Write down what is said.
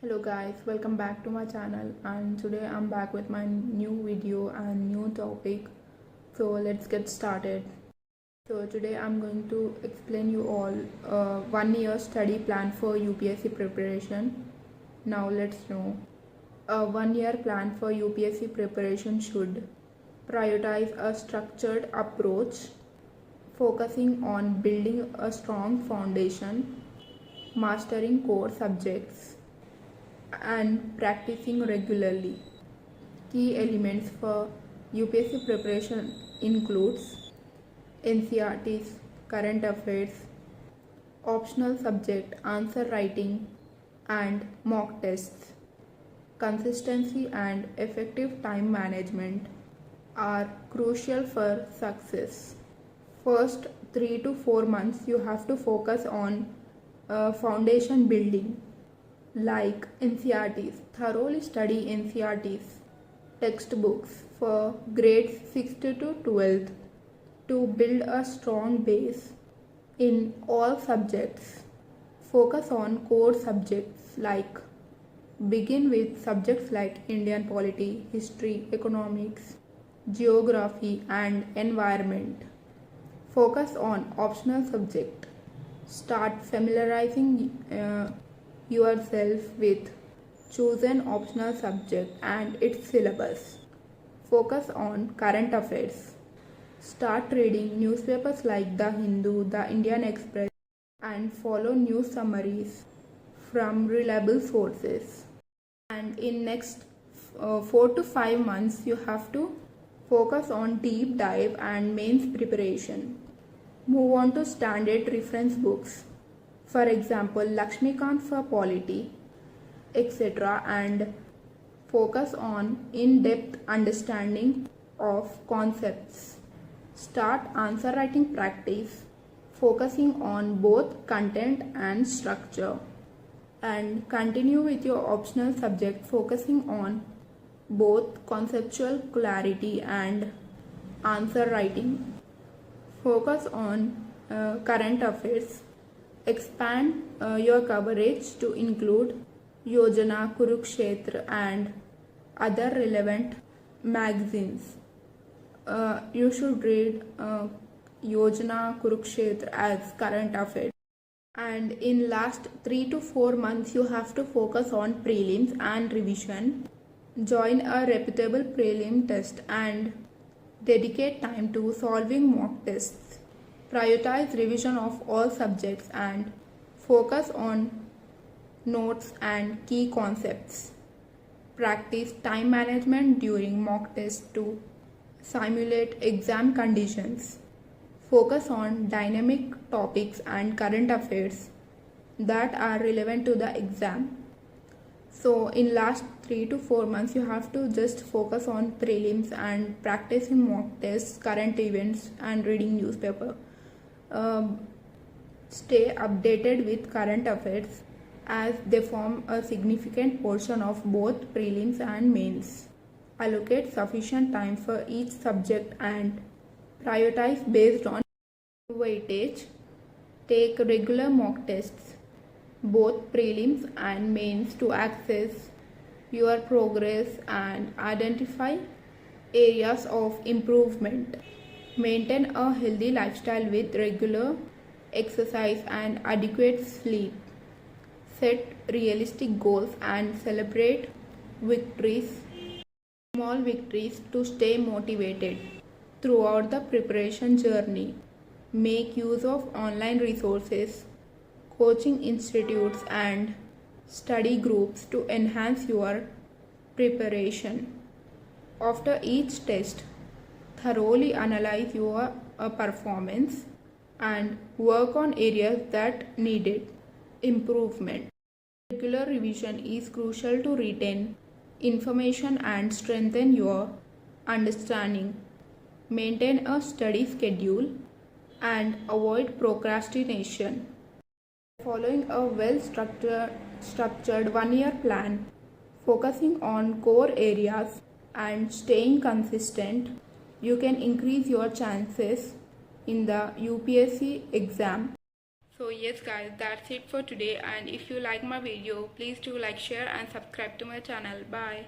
Hello guys, welcome back to my channel, and today I'm back with my new video and new topic. So let's get started. So today I'm going to explain you all 1 year study plan for UPSC preparation. Now let's know. A 1 year plan for UPSC preparation should prioritize a structured approach, focusing on building a strong foundation, mastering core subjects, and practicing regularly. Key elements for UPSC preparation includes NCERTs, current affairs, optional subject answer writing, and mock tests. Consistency and effective time management are crucial for success. First 3 to 4 months you have to focus on foundation building, like NCERTs. Thoroughly study NCERTs textbooks for grades 6th to 12th to build a strong base in all subjects. Focus on core subjects, like begin with subjects like Indian polity, history, economics, geography, and environment. Focus on optional subject. Start familiarizing yourself with chosen optional subject and its syllabus. Focus on current affairs. Start reading newspapers like The Hindu, The Indian Express, and follow news summaries from reliable sources. And in next 4 to 5 months you have to focus on deep dive and mains preparation. Move on to standard reference books, for example Lakshmikant for polity, etc., and focus on in-depth understanding of concepts. Start answer writing practice, focusing on both content and structure, and continue with your optional subject, focusing on both conceptual clarity and answer writing. Focus on current affairs. Expand your coverage to include Yojana, Kurukshetra, and other relevant magazines. You should read Yojana, Kurukshetra as current affairs. And in last 3 to 4 months you have to focus on prelims and revision. Join a reputable prelim test and dedicate time to solving mock tests. Prioritize revision of all subjects and focus on notes and key concepts. Practice time management during mock tests to simulate exam conditions. Focus on dynamic topics and current affairs that are relevant to the exam. So in last 3 to 4 months you have to just focus on prelims and practicing mock tests, current events, and reading newspaper. Stay updated with current affairs as they form a significant portion of both prelims and mains. Allocate sufficient time for each subject and prioritize based on weightage. Take regular mock tests, both prelims and mains, to access your progress and identify areas of improvement. Maintain a healthy lifestyle with regular exercise and adequate sleep. Set realistic goals and celebrate small victories, to stay motivated throughout the preparation journey. Make use of online resources, coaching institutes, and study groups to enhance your preparation. After each test, thoroughly analyze your performance and work on areas that needed improvement. Regular revision is crucial to retain information and strengthen your understanding. Maintain a study schedule and avoid procrastination. Following a well-structured 1-year plan, focusing on core areas and staying consistent, you can increase your chances in the UPSC exam. So yes guys, that's it for today, and if you like my video, please do like, share and subscribe to my channel. Bye.